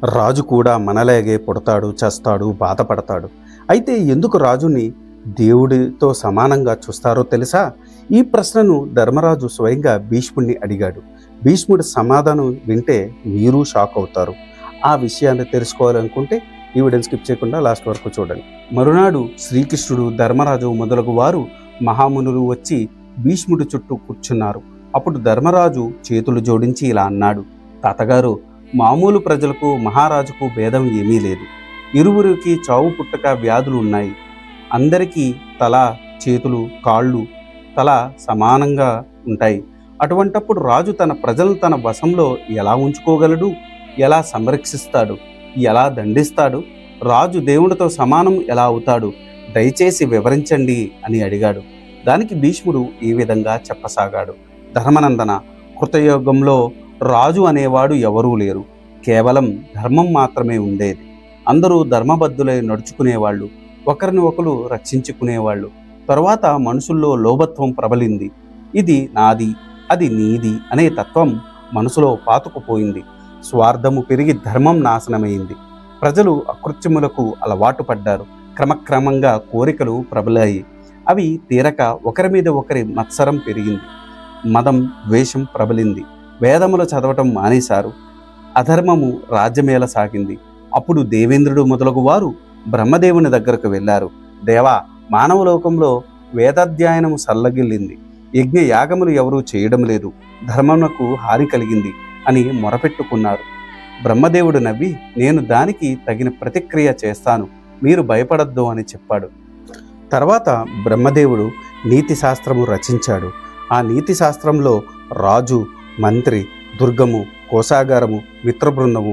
రాజు కూడా మనలాగే పుడతాడు, చస్తాడు, బాధపడతాడు. అయితే ఎందుకు రాజుని దేవుడితో సమానంగా చూస్తారో తెలుసా? ఈ ప్రశ్నను ధర్మరాజు స్వయంగా భీష్ముడిని అడిగాడు. భీష్ముడి సమాధానం వింటే మీరు షాక్ అవుతారు. ఆ విషయాన్ని తెలుసుకోవాలనుకుంటే ఈ వీడియోని స్కిప్ చేయకుండా లాస్ట్ వరకు చూడండి. మరునాడు శ్రీకృష్ణుడు, ధర్మరాజు మొదలగు వారు మహామునులు వచ్చి భీష్ముడి చుట్టూ కూర్చున్నారు. అప్పుడు ధర్మరాజు చేతులు జోడించి ఇలా అన్నాడు: తాతగారు, మామూలు ప్రజలకు మహారాజుకు భేదం ఏమీ లేదు. ఇరువురికి చావు పుట్టక వ్యాధులు ఉన్నాయి. అందరికీ తల, చేతులు, కాళ్ళు, తల సమానంగా ఉంటాయి. అటువంటప్పుడు రాజు తన ప్రజలను తన వశంలో ఎలా ఉంచుకోగలడు? ఎలా సంరక్షిస్తాడు? ఎలా దండిస్తాడు? రాజు దేవుడితో సమానం ఎలా అవుతాడు? దయచేసి వివరించండి అని అడిగాడు. దానికి భీష్ముడు ఈ విధంగా చెప్పసాగాడు: ధర్మనందన, కృతయుగంలో రాజు అనేవాడు ఎవరూ లేరు. కేవలం ధర్మం మాత్రమే ఉండేది. అందరూ ధర్మబద్ధులై నడుచుకునేవాళ్ళు, ఒకరిని ఒకరు రక్షించుకునేవాళ్ళు. తరువాత మనుషుల్లో లోభత్వం ప్రబలింది. ఇది నాది, అది నీది అనే తత్వం మనసులో పాతుకుపోయింది. స్వార్థము పెరిగి ధర్మం నాశనమైంది. ప్రజలు అకృత్యములకు అలవాటు పడ్డారు. క్రమక్రమంగా కోరికలు ప్రబలాయి. అవి తీరక ఒకరి మీద ఒకరి మత్సరం పెరిగింది. మదం, ద్వేషం ప్రబలింది. వేదములు చదవటం మానేశారు. అధర్మము రాజ్యమేల సాగింది. అప్పుడు దేవేంద్రుడు మొదలగు వారు బ్రహ్మదేవుని దగ్గరకు వెళ్ళారు. దేవా, మానవలోకంలో వేదాధ్యయనము సల్లగిల్లింది. యజ్ఞ యాగములు ఎవరూ చేయడం లేదు. ధర్మమునకు హాని కలిగింది అని మొరపెట్టుకున్నారు. బ్రహ్మదేవుడు నవ్వి, నేను దానికి తగిన ప్రతిక్రియ చేస్తాను, మీరు భయపడద్దు అని చెప్పాడు. తర్వాత బ్రహ్మదేవుడు నీతి శాస్త్రము రచించాడు. ఆ నీతి శాస్త్రంలో రాజు, మంత్రి, దుర్గము, కోశాగారము, మిత్రబృందము,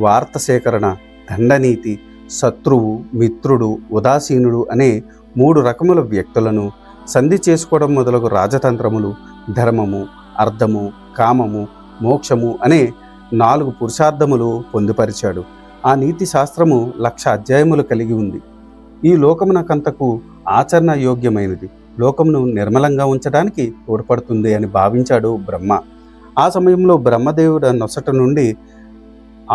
వార్త సేకరణ, దండనీతి, శత్రువు, మిత్రుడు, ఉదాసీనుడు అనే 3 రకముల వ్యక్తులను, సంధి చేసుకోవడం మొదలగు రాజతంత్రములు, ధర్మము, అర్థము, కామము, మోక్షము అనే 4 పురుషార్థములు పొందుపరిచాడు. ఆ నీతి శాస్త్రము 1,00,000 అధ్యాయములు కలిగి ఉంది. ఈ లోకమునకంతకు ఆచరణ యోగ్యమైనది. లోకమును నిర్మలంగా ఉంచడానికి తోడ్పడుతుంది అని భావించాడు బ్రహ్మ. ఆ సమయంలో బ్రహ్మదేవుడు నొసట నుండి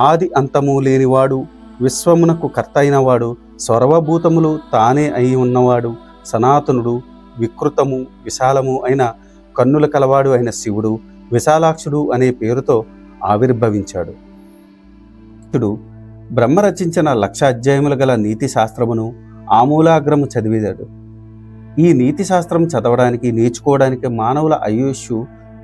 ఆది అంతము లేనివాడు, విశ్వమునకు కర్త అయినవాడు, సర్వభూతములు తానే అయి ఉన్నవాడు, సనాతనుడు, వికృతము, విశాలము అయిన కన్నుల కలవాడు అయిన శివుడు విశాలాక్షుడు అనే పేరుతో ఆవిర్భవించాడు. బ్రహ్మ రచించిన 1,00,000 అధ్యాయములు గల నీతి శాస్త్రమును ఆమూలాగ్రము చదివాడు. ఈ నీతి శాస్త్రం చదవడానికి, నేర్చుకోవడానికి మానవుల ఆయుష్షు,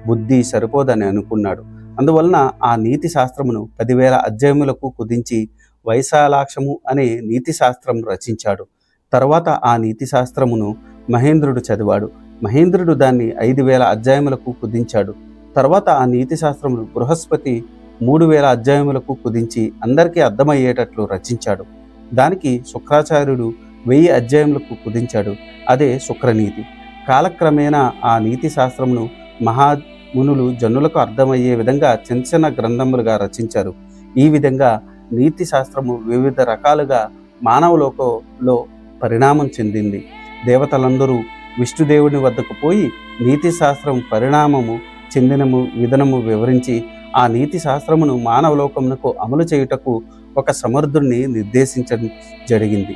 బుద్ధి సరిపోదని అనుకున్నాడు. అందువలన ఆ నీతి శాస్త్రమును 10,000 అధ్యాయములకు కుదించి వైశాలాక్షము అనే నీతి శాస్త్రం రచించాడు. తర్వాత ఆ నీతి శాస్త్రమును మహేంద్రుడు చదివాడు. మహేంద్రుడు దాన్ని 5,000 అధ్యాయములకు కుదించాడు. తర్వాత ఆ నీతి శాస్త్రమును బృహస్పతి 3,000 అధ్యాయములకు కుదించి అందరికీ అర్థమయ్యేటట్లు రచించాడు. దానికి శుక్రాచార్యుడు 1000 అధ్యాయములకు కుదించాడు. అదే శుక్రనీతి. కాలక్రమేణా ఆ నీతి శాస్త్రమును మహామునులు జనులకు అర్థమయ్యే విధంగా చిన్న చిన్న గ్రంథములుగా రచించారు. ఈ విధంగా నీతి శాస్త్రము వివిధ రకాలుగా మానవలోకంలో పరిణామం చెందింది. దేవతలందరూ విష్ణుదేవుని వద్దకు పోయి నీతి శాస్త్రం పరిణామము చెందిన విధానము వివరించి ఆ నీతి శాస్త్రమును మానవలోకమునకు అమలు చేయుటకు ఒక సమర్థుడిని నిర్దేశించడం జరిగింది.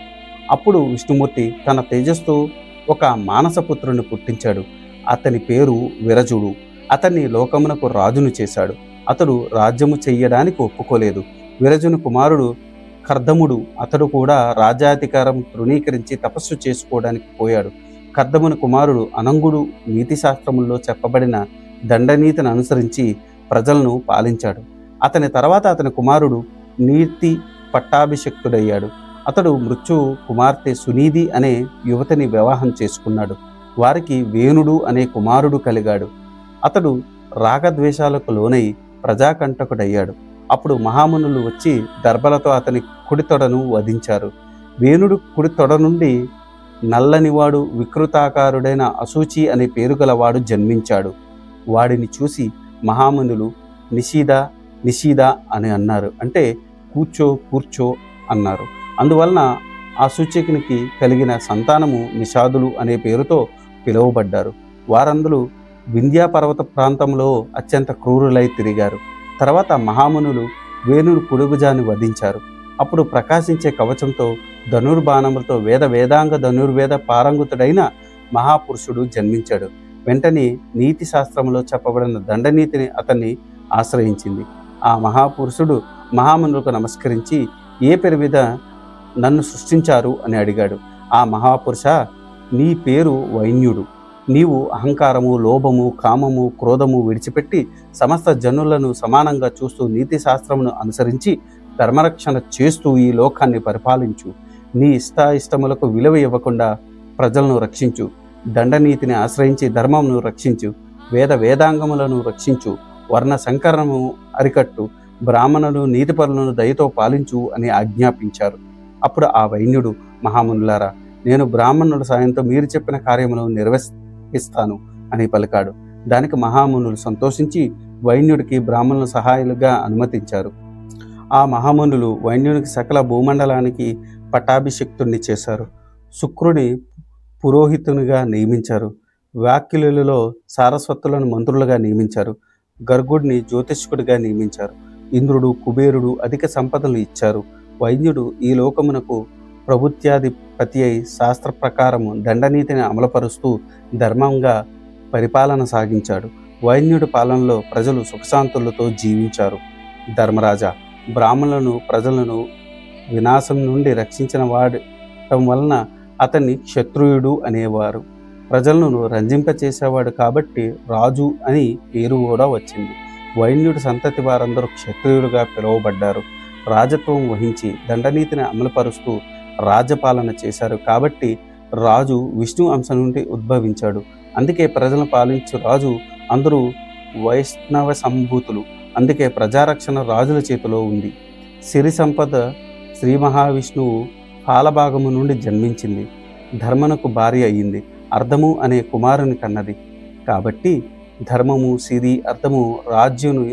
అప్పుడు విష్ణుమూర్తి తన తేజస్తో ఒక మానసపుత్రుని పుట్టించాడు. అతని పేరు విరజుడు. అతన్ని లోకమునకు రాజును చేశాడు. అతడు రాజ్యము చెయ్యడానికి ఒప్పుకోలేదు. విరజుని కుమారుడు కర్దముడు. అతడు కూడా రాజ్యాధికారం తృణీకరించి తపస్సు చేసుకోవడానికి పోయాడు. కర్దముని కుమారుడు అనంగుడు నీతి శాస్త్రముల్లో చెప్పబడిన దండనీతిని అనుసరించి ప్రజలను పాలించాడు. అతని తర్వాత అతని కుమారుడు నీతి పట్టాభిషిక్తుడయ్యాడు. అతడు మృత్యు కుమార్తె సునీది అనే యువతిని వివాహం చేసుకున్నాడు. వారికి వేణుడు అనే కుమారుడు కలిగాడు. అతడు రాగద్వేషాలకు లోనై ప్రజాకంటకుడయ్యాడు. అప్పుడు మహామునులు వచ్చి దర్భలతో అతని కుడితొడను వధించారు. వేణుడు కుడితొడ నుండి నల్లనివాడు, వికృతాకారుడైన అసూచి అనే పేరు గలవాడు జన్మించాడు. వాడిని చూసి మహామునులు నిషీద నిషీద అని అన్నారు. అంటే కూర్చో కూర్చో అన్నారు. అందువలన ఆ సూచకునికి కలిగిన సంతానము నిషాదులు అనే పేరుతో పిలువబడ్డారు. వారందరూ వింధ్యా పర్వత ప్రాంతంలో అత్యంత క్రూరులై తిరిగారు. తర్వాత మహామునులు వేణుని కుడిభుజాన్ని వధించారు. అప్పుడు ప్రకాశించే కవచంతో ధనుర్బాణములతో వేదాంగ ధనుర్వేద పారంగుతుడైన మహాపురుషుడు జన్మించాడు. వెంటనే నీతి శాస్త్రంలో చెప్పబడిన దండనీతిని అతన్ని ఆశ్రయించింది. ఆ మహాపురుషుడు మహామునులకు నమస్కరించి ఏ పేరు మీద నన్ను సృష్టించారు అని అడిగాడు. ఆ మహాపురుష, నీ పేరు వైన్యుడు. నీవు అహంకారము, లోభము, కామము, క్రోధము విడిచిపెట్టి సమస్త జనులను సమానంగా చూస్తూ నీతి శాస్త్రమును అనుసరించి ధర్మరక్షణ చేస్తూ ఈ లోకాన్ని పరిపాలించు. నీ ఇష్టాయిష్టములకు విలువ ఇవ్వకుండా ప్రజలను రక్షించు. దండనీతిని ఆశ్రయించి ధర్మమును రక్షించు. వేదాంగములను రక్షించు. వర్ణ సంకరణము అరికట్టు. బ్రాహ్మణులు నీతిపరులను దయతో పాలించు అని ఆజ్ఞాపించారు. అప్పుడు ఆ వైన్యుడు, మహామునులారా, నేను బ్రాహ్మణుల సాయంతో మీరు చెప్పిన కార్యములను నిర్వహిస్తాను అని పలికాడు. దానికి మహామునులు సంతోషించి వైన్యుడికి బ్రాహ్మణుల సహాయులుగా అనుమతించారు. ఆ మహామునులు వైన్యునికి సకల భూమండలానికి పట్టాభిషిక్తుణ్ణి చేశారు. శుక్రుని పురోహితునిగా నియమించారు. వ్యాఖ్యులలో సారస్వతులను మంత్రులుగా నియమించారు. గర్గుడిని జ్యోతిష్కుడిగా నియమించారు. ఇంద్రుడు, కుబేరుడు అధిక సంపదలు ఇచ్చారు. వైన్యుడు ఈ లోకమునకు ప్రభుత్యాధిపతి అయి శాస్త్ర ప్రకారము దండనీతిని అమలుపరుస్తూ ధర్మంగా పరిపాలన సాగించాడు. వైన్యుడి పాలనలో ప్రజలు సుఖశాంతులతో జీవించారు. ధర్మరాజా, బ్రాహ్మణులను ప్రజలను వినాశం నుండి రక్షించిన వాడటం వలన అతన్ని క్షత్రియుడు అనేవారు. ప్రజలను రంజింపచేసేవాడు కాబట్టి రాజు అని పేరు కూడా వచ్చింది. వైన్యుడి సంతతి వారందరూ క్షత్రియులుగా పిలువబడ్డారు. రాజత్వం వహించి దండనీతిని అమలుపరుస్తూ రాజ్యపాలన చేశారు కాబట్టి రాజు విష్ణు అంశ నుండి ఉద్భవించాడు. అందుకే ప్రజలను పాలించు రాజు అందరూ వైష్ణవ సంభూతులు. అందుకే ప్రజారక్షణ రాజుల చేతిలో ఉంది. సిరి సంపద శ్రీ మహావిష్ణువు పాలభాగము నుండి జన్మించింది. ధర్మనకు భార్య అయ్యింది. అర్ధము అనే కుమారుని కన్నది. కాబట్టి ధర్మము, సిరి, అర్థము రాజ్యుని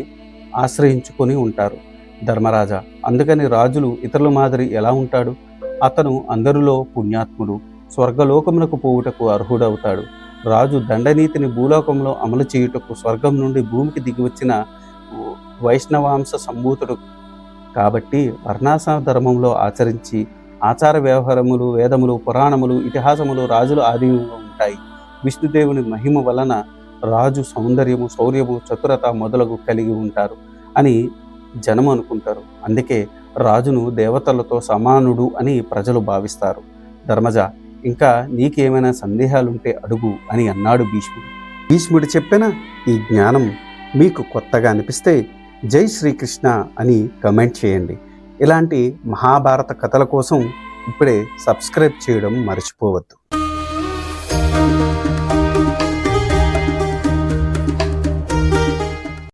ఆశ్రయించుకొని ఉంటారు. ధర్మరాజా, అందుకని రాజులు ఇతరుల మాదిరి ఎలా ఉంటాడు? అతను అందరిలో పుణ్యాత్ముడు, స్వర్గలోకమునకు పోవుటకు అర్హుడవుతాడు. రాజు దండనీతిని భూలోకంలో అమలు చేయుటకు స్వర్గం నుండి భూమికి దిగివచ్చిన వైష్ణవాంశ సంభూతుడు కాబట్టి వర్ణాశ్రమ ధర్మంలో ఆచరించి ఆచార వ్యవహారములు, వేదములు, పురాణములు, ఇతిహాసములు రాజుల ఆధీనంలో ఉంటాయి. విష్ణుదేవుని మహిమ వలన రాజు సౌందర్యము, శౌర్యము, చతురత మొదలగు కలిగి ఉంటారు అని జనం అనుకుంటారు. అందుకే రాజును దేవతలతో సమానుడు అని ప్రజలు భావిస్తారు. ధర్మజ, ఇంకా నీకేమైనా సందేహాలుంటే అడుగు అని అన్నాడు భీష్ముడు. భీష్ముడు చెప్పిన ఈ జ్ఞానం మీకు కొత్తగా అనిపిస్తే జై శ్రీకృష్ణ అని కమెంట్ చేయండి. ఇలాంటి మహాభారత కథల కోసం ఇప్పుడే సబ్స్క్రైబ్ చేయడం మర్చిపోవద్దు.